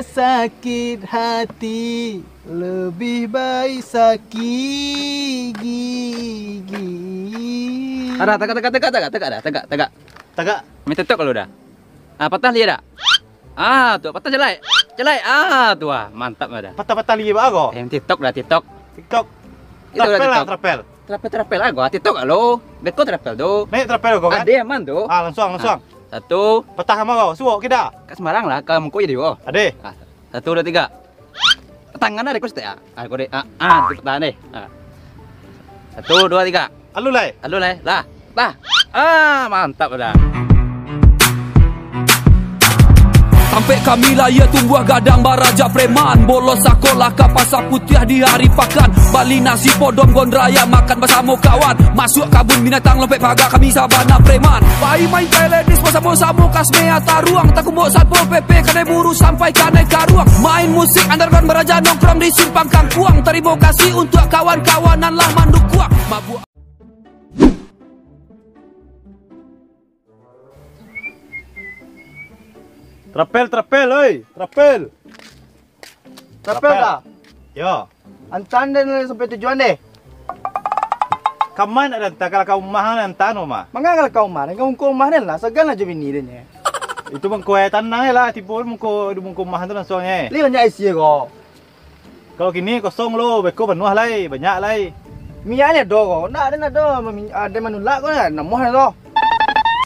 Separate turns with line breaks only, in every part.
sakit hati, lebih baik sakit gigi.
Ada tegak.
Tagak.
Minta tok kalau dah. Patah lihat dah. Tuh patah jelai. Tuh mantap dah.
Patah-patah liye ba ako?
TikTok dah TikTok.
TikTok.
Itu udah
Trapel lah,
TikTok.
trapel.
Trapel aku TikTok lo. Beko trapel do.
Nih trapel ko kan?
Ada aman do.
Langsung.
Satu.
Patah sama kau, suwok kita.
Ke Semarang lah, ke Mengko jadi wo.
Ade.
Satu, dua, tiga. Tangan ada kus ya. Aku deh. Di tahan deh. Satu, dua, tiga.
Alu lai.
Lah. Mantap dah.
Sampai kami laya tumbuh gadang baraja preman. Bolos sekolah ke pasar putih di hari pakan. Bali nasi podom gondraya makan bersama kawan. Masuk kabun binatang lompet pagar kami sabana preman. Bayi main teledis bersama-sama kasmea taruang. Tak kumbuk satpol PP kadai buru sampai kanai karuang. Main musik underground beraja nongkrong di simpang kangkuang. Terima kasih untuk kawan-kawanan lah manduk kuang. Mabuk
Trapel, oi. Trapel dah. Yo.
Antan dan sampai tujuan deh.
Kaman ada tak kalau kau mahal antan mah.
Mangga kalau kau mah, kau mah lah segan aja bini dia.
Itu mengko tanang lah, tipu mengko mah tu langsungnya.
Li banyak isi kau.
Kalau kini kosong lo, beko penuh lai, banyak lai.
Minyaknya do kau. Nak ada manulak kau nak muah do.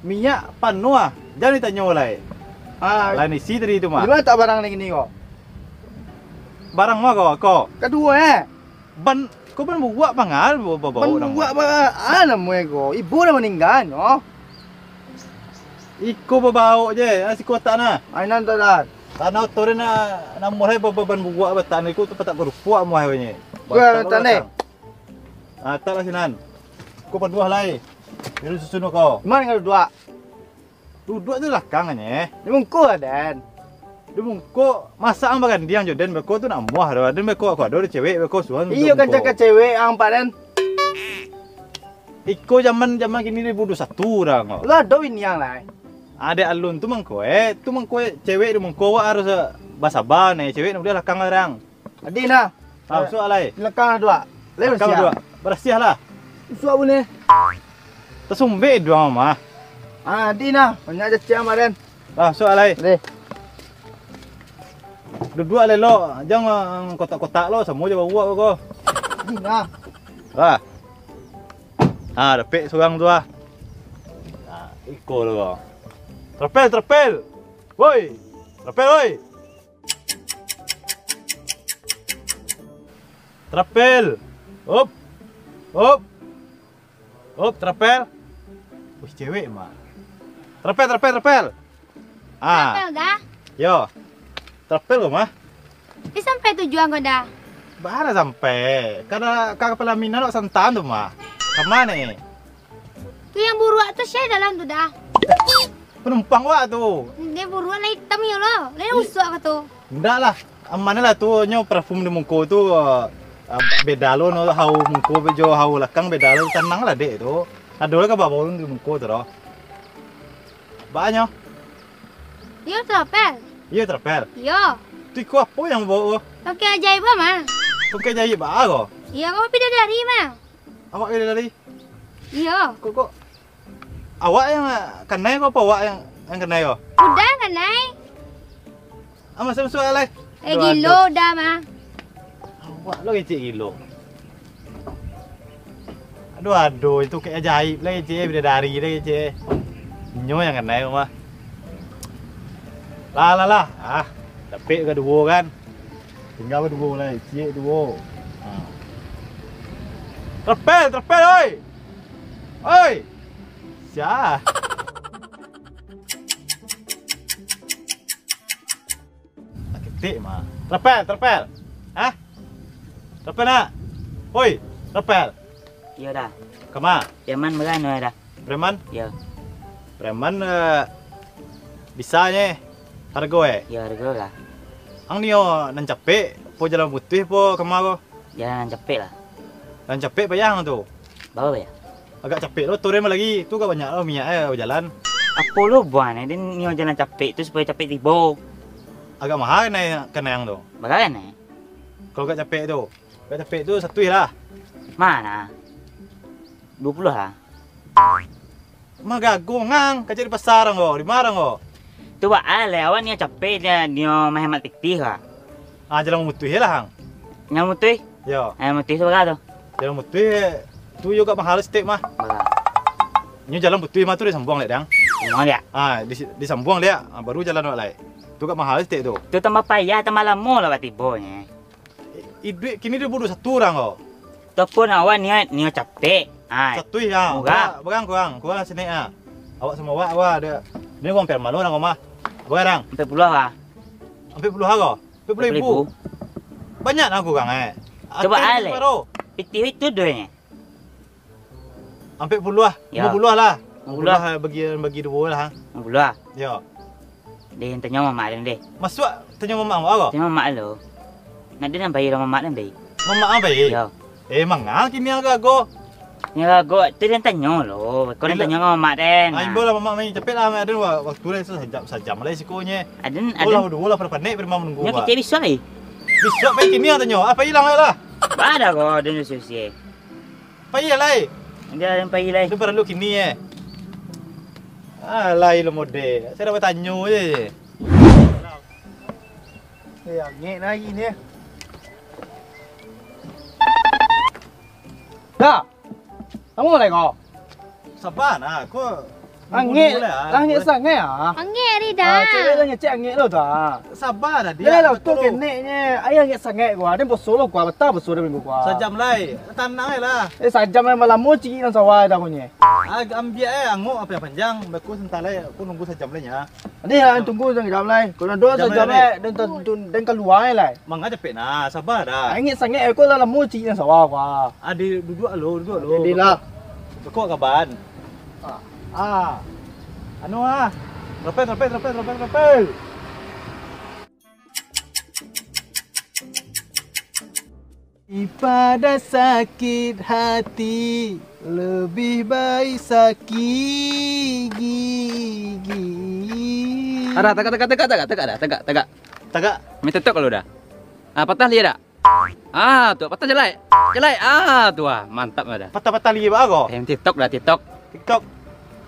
Minyak penuh jangan ditanya lai. Lain isi tadi itu mah.
Gimana tak barang lagi ni kau?
Barang mah kau.
Kedua
Kau ban buat pangal bau.
Buat apa? Nama kau. Ibu dah meninggal no.
Iko berbau je, si kotak na.
Ainan tak dah.
Tanah tu na mulai ban buat betan iku tu tak berupuak muah we.
Kau tak ni.
Tak lah sinan. Kau ban buah lai. Biru susun kau.
Mana kau dua?
Duduk tu lakangannya.
Ni mungku dan.
Dia mungko masak ang bagan diang Jordan beko tu nak muah dah. Dan beko aku ada cewek beko suan.
Iyo kan cakap cewek ang padan.
Iko zaman kini 2021 dah kau.
Lah do ini yang lain.
Ada alun tu mangko cewek tu mangko harus basabah nih cewek nak dia lakang orang.
Adina.
Tahu soalai.
Lekang dua. Lepas
dua. Bersih lah.
Suap boleh.
Tersumbe dua mama.
Adina, banyak jecah madan.
Soalai.
Leh.
Dua lelo, jangan kotak-kotak lo semua je bawa kau.
Adina.
Dapet seorang tu iko lo kau. Trapel. Woi. Trapel woi. Trapel. Up, trapel. Wih, cewek mah. Trapel.
Trapel dah?
Yo. Trapel kau mah.
Sampai tujuan kau dah?
Bahana sampai. Karena kakak pelaminan nak santan tu mah. Kemana ni?
Tu yang buruak tu saya dalam tu dah.
Penumpang wak tu.
Dia buruak lah hitam ya lo. Lain usuk ke tu?
Enggak lah. Aman lah tu nyo parfum di muka tu beda lo no hau muka bejo hau lakang beda lo tenang lah dek tu. Ada lah kabau di muka tu doh. Banyak.
Yo trapel.
Iya trapel.
Yo.
Tu kau apa yang bawa?
Pakai ajaib apa mah?
Pakai jahit bah kau.
Iya kau pindah dari mah.
Awak pilih dari.
Iya.
Kok. Awak yang kenai kau apa awak yang kenai kau?
Udah kan naik.
Masuk alai.
Gilo dah mah.
Awak lo kecil gilo. Aduh itu kayak ajaib lah kecil bidadari lah kecil. Nyo yang kenai kau mah. Lah. Dapet kedua kan. Tinggal kedua lah, cik dua. Trapel oi. Oi. Sia. Ketik mah. Trapel. Trapel nak. Oi, trapel.
Ya dah.
Kema?
Preman berano dah.
Preman?
Ya.
Preman bisanya harga
Ya harga lah.
Ang niyo nan capek po jalan putih po kema ko.
Jangan capek lah.
Dan capek payang tu.
Bawa ya.
Agak capek lo turun lagi. Tu gak banyak lo minyak jalan.
Apa lo buat ni? Dia ni jangan capek tu supaya capek tiba.
agak mahal kena yang tu.
Bagaimana?
Kalau gak capek tu. Gak capek tu satu lah.
Mana? 20 lah.
Mah gagung ngang, kerja di pasar kau, di mana kau?
Tu buat ale, awak ni capek dia menghemat tikti ka.
Ah jalan mutuh lah hang.
Yang mutui?
Yo,
Mutui tu bagai tu.
jalan mutuh tu juga mahal step mah.
Bagai.
Nyu jalan mutuh mah tu disambung lek dang.
Mau dia?
Ah disambung dia, baru jalan lek. Tu gak mahal step tu.
Tu tambah payah, tambah lama lah buat tibonya.
Duit kini dia bodoh satu orang kau.
Tu pun awak ni capek.
Satu ya.
Murah.
Kurang sini ah. Awak sama awak ada. Ni kau hampir malu orang kau mah. Berang.
40 lah.
Hampir puluh kau. 40,000. Banyak aku kang
Coba ale. Piti itu doanya.
Hampir puluh lah.
Ya.
50 lah.
50
lah bagi dua lah.
50 lah.
Ya.
Dia tanya mamak dia deh.
Masuk tanya mama awak kau.
Tanya mamak lo. Nak dia nak bayar mamak dia deh.
Mama apa ye?
Ya.
Mangal kini agak go.
Ni go tu dia tanya lo. Kau dia tanya dengan mamak dia.
Ayo bola mama main cepet lah ada waktu lain sejam lah sikonya.
Ada
Bola pada panik bermam menunggu.
Yang kita bisa ni.
Bisa baik kini tanya. Apa hilang lah?
Ada kau dia susi.
Apa hilang lah?
Dia yang pergi lah.
Itu perlu kini Alai lo mode. Saya dapat tanya je.
Ngek lagi ni. Dah. Kamu lại kau?
Sabar nah, kau.
Ngek, ngek sangat ah.
Angin ni dah.
Cewek dah ngecek ngek lo dah.
Sabar dah
Dia lah tu keneknya. Ayah ngek sangat gua. Dia bosolo gua, betul bosolo minggu gua.
Sejam lai. Tanang lah.
Sajam malam mau cik nang sawah dah punya.
Ambil angok apa yang panjang. Aku sental lai. Aku nunggu sejam lai nya.
Ni tunggu sejam lai. Kalau dua sejam lai dan keluar lai.
Mangga cepet nah, sabar dah.
Ngek sangat aku lah mau cik nang sawah gua.
Duduk lo.
Jadi lah.
Kau kaban. Anu Rapel. Daripada sakit hati lebih baik sakit gigi.
Ada tegak.
Tagak.
Minta tok kalau dah. Patah lihat dah. Tu patah jelai. Tu mantap ada.
Patah-patah liye ba kau?
TikTok dah TikTok.
TikTok.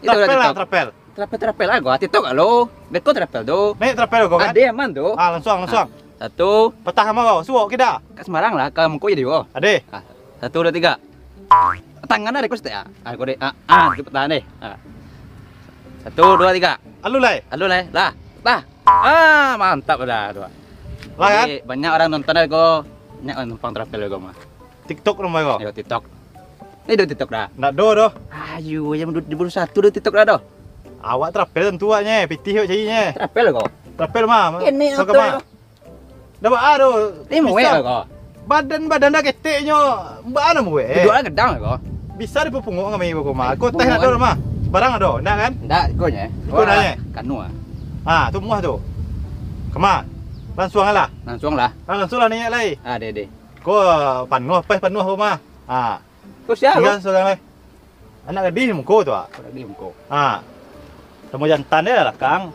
Itu dah TikTok.
Trapel.
Trapel lah gua TikTok lo. Beko trapel tu.
Naik trapel kau kan?
Ada aman tu.
Langsung.
Satu.
Patah sama kau. Suwok kita.
Kat Semarang lah, ke Mengko jadi kau.
Ade.
1, 2, 3. Tangan ada request ya. Kau deh. Kita tahan deh. 1, 2, 3.
Alu lai.
Lah. Mantap dah tu.
Lah kan?
Banyak orang nonton dah kau. Banyak orang numpang trapel kau mah.
TikTok rumah kau.
Ayo TikTok. Ini do TikTok dah.
Nak do.
Ayo, yang 21 do TikTok dah doh.
Awak trapel tentuanya. Pitih carinya.
Trapel kau.
Trapel mah.
Ini
Kau mah. Dapat aduh.
Ini mau kau.
Badan dah keteknya. Mbak ana mu
Duduk lah gedang kau.
Bisa dipupungok ngami kau mah. Kau teh nak do mah. Barang ada, nak kan?
Ndak kau nya.
Ikut nanya.
Kanu
Tu muah tu. Kemana? Langsung lah.
Langsung lah.
Langsung lah niat lai.
Deh.
Kau panuh kau mah.
Kau siapa?
Tinggal seorang lai. Anak gadis muka tu
Kau lagi Mengko.
Temu jantan dia lah kang.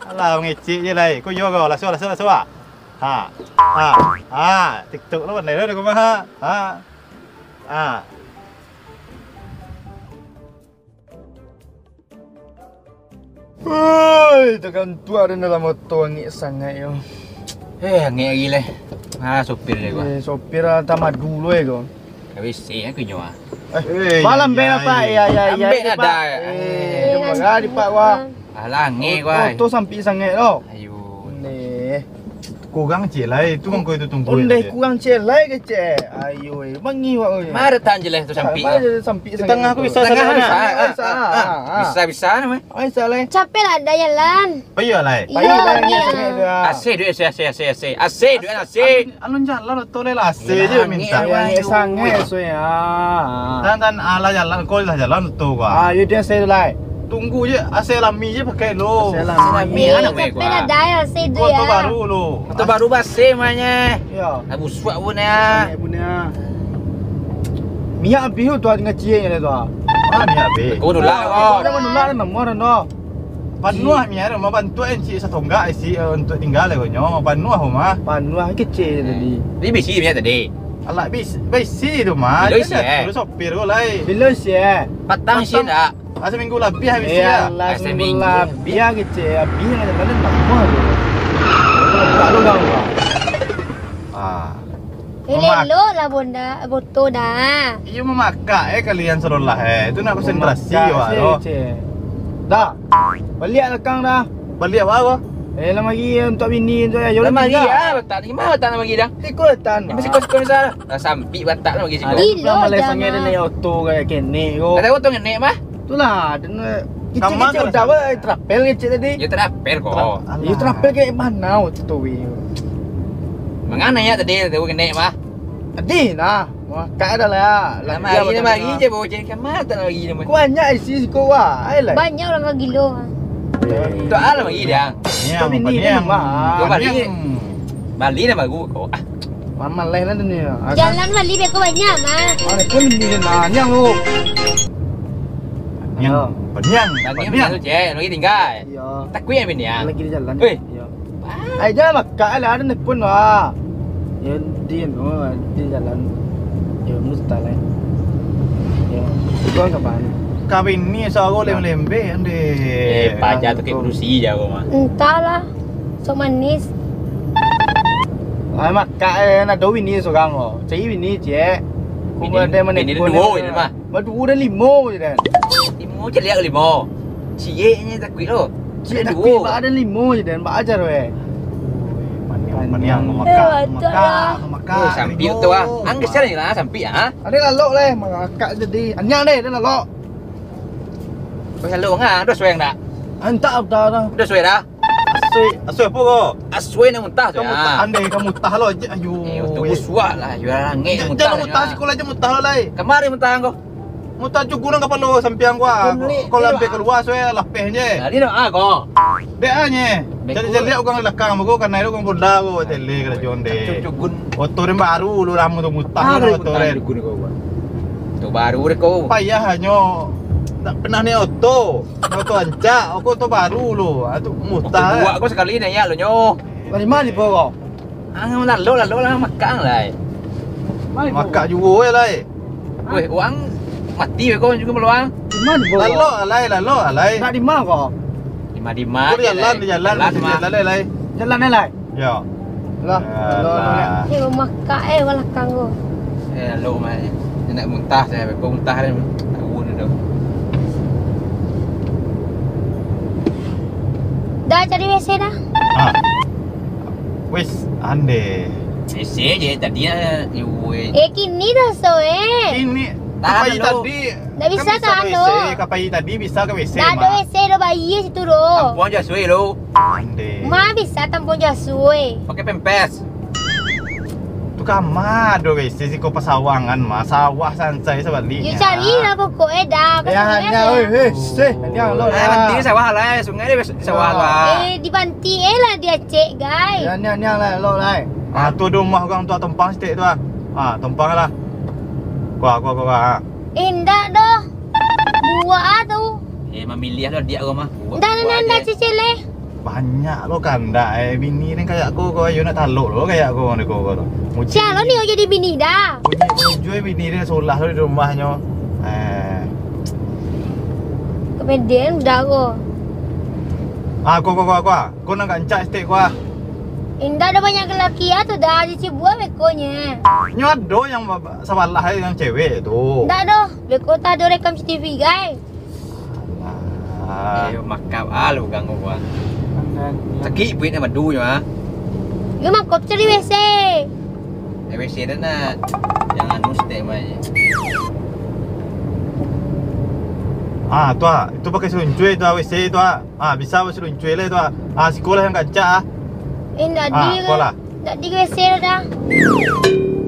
Alah ngecik je lai. Kau yo kau langsung. TikTok lo pandai dah kau mah.
Tekan tua dan dalam motor ngek sangat yo.
Ngek lagi leh. Sopir dia gua.
Sopir tamat dulu kau.
Habis aku nyawa.
Malam ben apa? Ya.
Ambil ada.
Jumpa di pak gua.
Alah ngek gua.
Tu sampai sangat lo.
Ayo.
Ni.
Kurang je lai. Tu kau itu tunggu.
Ondeh kurang celai ke cek. Ayo, bangi wak oi.
Mari tan je leh tu sampai.
Sampai
Di tengah aku bisa
Bisa nama.
Ai saleh.
Capek lah ada jalan.
Payah lai.
Payah
Iya.
Asyik duit asyik duit asyik.
Anu jalan tu lah ase je minta.
Ya sangat so ya.
Dan ala jalan kau lah jalan tu gua.
Yo dia say lai.
Tunggu je ase lami je pakai lo.
Ase lami.
Mi anak gue
Capek lah
gua.
dah ya si
Kau
dia.
tu baru lo.
Itu baru basi mahnya.
Ya.
Abu suak pun ya.
Punya. Minyak bihu tu dengan cie ni tu.
Ni abe.
Kau nolak
Kau
kau.
dah menolak nomor no.
Panuah miar, mau bantuin si setonggak si untuk tinggal legonyo. Panuah mah.
Panuah kecil tadi.
Dia besi punya tadi.
Alah bisi tu mah.
Bila isi,
Terus sopir kau lai.
Bila sih?
Patang sih dah.
Seminggu lebih habis
Ya,
ya.
lah
seminggu.
seminggu biar kecil. Biar ada mana tak mau. Tak lu gang.
Ah.
Hello lah bonda, boto dah.
Iyo memakak kalian serolah Itu nak konsentrasi wah.
Dah. Balik lekang dah.
Balik apa kau?
Lama lagi untuk bini untuk ayah.
Lama lagi ya, batak ni mah batak lagi dah.
Ikut tan.
Ni mesti kos-kos dah. Sampai batak lah bagi
Ada
sini.
Gila,
pula Malay
jangan.
sangat dia naik auto kayak kene ko.
Kata kau tu ngenek mah.
Itulah, dia
Sama
kecil-kecil
ke
udah
lah,
apa trapel kecil tadi.
Ya terapel kok.
Ya trapel kayak mana waktu tu wi.
Mengana ya tadi tu ngenek mah.
Adi nah. Wah, kak ada lah.
Lama lagi je bocah kan mata lagi nama.
Ku banyak isi ko wah. Ai lah.
Banyak orang kau gilo.
Tu alam lagi dia.
Niang,
bini
niang.
kan, Mak.
Kau balik. Bali nama gua kau.
Mama lain lah dunia.
Jalan balik beko banyak mah.
Mana pun ni nanya lu.
Niang, niang,
Lagi
niang.
tu je, lagi tinggal.
Iya.
Tak kuih bini ya.
Lagi di jalan.
Weh.
Iya. Ai jangan makak lah ada pun wah. Ya dia no di jalan. Ya mustahil. Ya. Kau kapan?
Kawin ni seorang lembe ande.
Pajak tu ke kursi je kau mah.
Entahlah. So manis.
Ai makak nak do ini seorang oh. Cai ini je. Ku ada mana
Bini dia dua ini mah.
Badu dah 5 je dah.
Limo je lihat limo. Cie nya tak kuih lo.
Cik tak pi ba ada 5 je dan ba ajar weh.
Maniang memakak.
Oh, sampai tu ah. Angges ni lah sampai ah.
Ada lalok leh makak jadi. Anyang deh ada lalok.
Kau hello ngah, dah suai dah.
Antak dah.
Dah suai dah.
Asoi apa kau?
Asui nak muntah tu.
Kamu mutah andai kamu mutah lo. Ayo.
Tu buswak lah. Jual rangit muntah.
Jangan mutah sekolah aja mutah lo lai.
Kemari muntah kau.
Mutah cukup nang kapal lo sampiang gua. Kau lampe keluar soe lapeh je.
Ni nak ah kau.
Dek anye. Jadi orang belakang mo kan naik orang bola ko tele kerajaan de.
Cugun.
Otoren baru lu ramu tu mutah lo otoren.
Tu baru deh kau.
Payah hanyo. Tak pernah ni auto. Auto ancak, auto baru lo. Atu mutah.
Buat kau sekali ni ya lo nyo.
Dari mana di bawah?
Ang lalu lah makan lah.
Makak juga lai.
Weh, uang mati kau juga peluang.
Di mana di bawah?
Lalo alai.
Nak di mana kau?
Di mana?
Kau jalan lai.
Jalan ni lah.
Ya.
Lah.
Eh mamak walakang ko.
Lalu mah. Nak muntah saya, kau muntah ni. Tahu ni dah.
Dah cari WC dah.
Ah. Wes ande.
Ese je tadi you.
Kini dah so
Ini
Tahan
kapai
dulu.
tadi.
Tak bisa
kan
tahan
ke
dulu.
WC, kapai tadi bisa ke WC
Dah ada WC dah bayi situ ro.
Tampon je suai lo.
Ande.
Ma bisa tampon jasui.
Pakai pempes.
Tu kamar do WC si kau pasawangan mah sawah sansai sebaliknya.
You cari lah pokok dah.
Ya hanya oi, seh. Anyang lo
Nanti
dah.
sawah lah, sungai dia sawah lah.
Dibanti lah dia cek guys.
Ya anyang lah lo lah.
Ah tu rumah orang tua tumpang stik tu ah. Ah tumpang lah. Gua.
Endak doh. Buat tu.
Memilih lah dia kau mah.
Dah cicil leh.
Banyak lo kanda bini ni kayak kau ayo nak taluk lo kayak kau ni kau tu.
Siapa ni jadi bini dah?
Bunyi bini dia solah lo di rumahnya.
Kemudian dah ko.
Ah kau nak gancak stik gua.
Indah ada banyak lelaki tu dah cici buat bekonya.
Nyodo yang sabalah yang cewek tu.
Dah doh, beko tak ada rekam CCTV guys.
Makap lu ganggu gua. Sakit buat nak madu je ah.
Gimana kau cari WC?
WC dah nak. Jangan mustahil mai.
Ah tu itu pakai seluncui tu WC tu ah bisa pakai seluncui le tu sekolah yang gancak
Nak di
sekolah.
Nak di WC dah.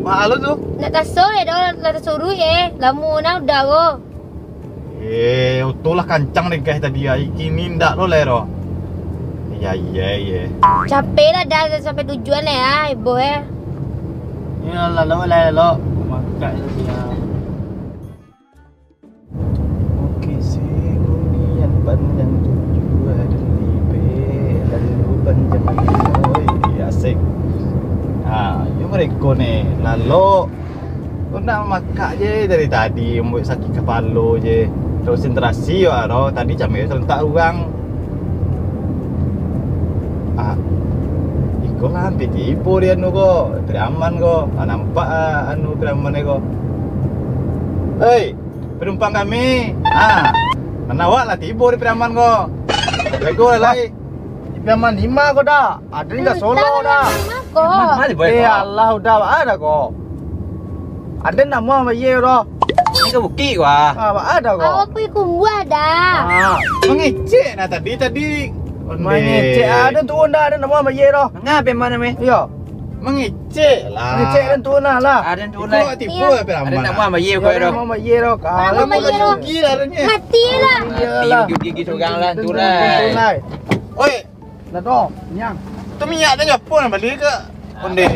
Wah lo tu.
Nak tasor dah, nak tasuru Lama nak dah ko.
Itulah kancang deh guys tadi kini ndak lo lero. Ya.
Capek lah dah sampai tujuan lah ya, ibu
Ya lah lo. Makak dia. Okey sih, ni yang panjang tujuan.
asik. Ya mereka ni lalu kau nak makan je dari tadi, buat sakit kepala je. Konsentrasi ya aro tadi camik serentak orang. Iko lah hampir tipu dia anu ko, teraman ko. Nampak anu teraman ko. Hei, penumpang kami. Mana awak lah tipu di teraman ko. Lego lagi.
Piaman 5 kau dah. Ada ni dah solo dah.
Kok.
Allah udah ada kok. Ada nama apa ye ro?
Ini ke bukit gua.
Ada kok.
Awak pergi kumbua dah.
Mengecek nah tadi.
Main ngecek ada tu dah ada nama apa ye ro?
Ngapain mana me?
Yo.
Mengecek lah.
Ngecek dan tu lah.
Ada tu
Itu
lah.
tipu ya teraman.
Ada nak buat ye
Yo
kau
ada
dah.
nama apa ye ro?
Nama apa ye ro?
Gila adanya.
Mati lah.
Gigi seorang lah tu lah.
Tunai.
Oi,
Dah tu. Nyang.
tu minyak dah nyapu nak balik ke? Onde.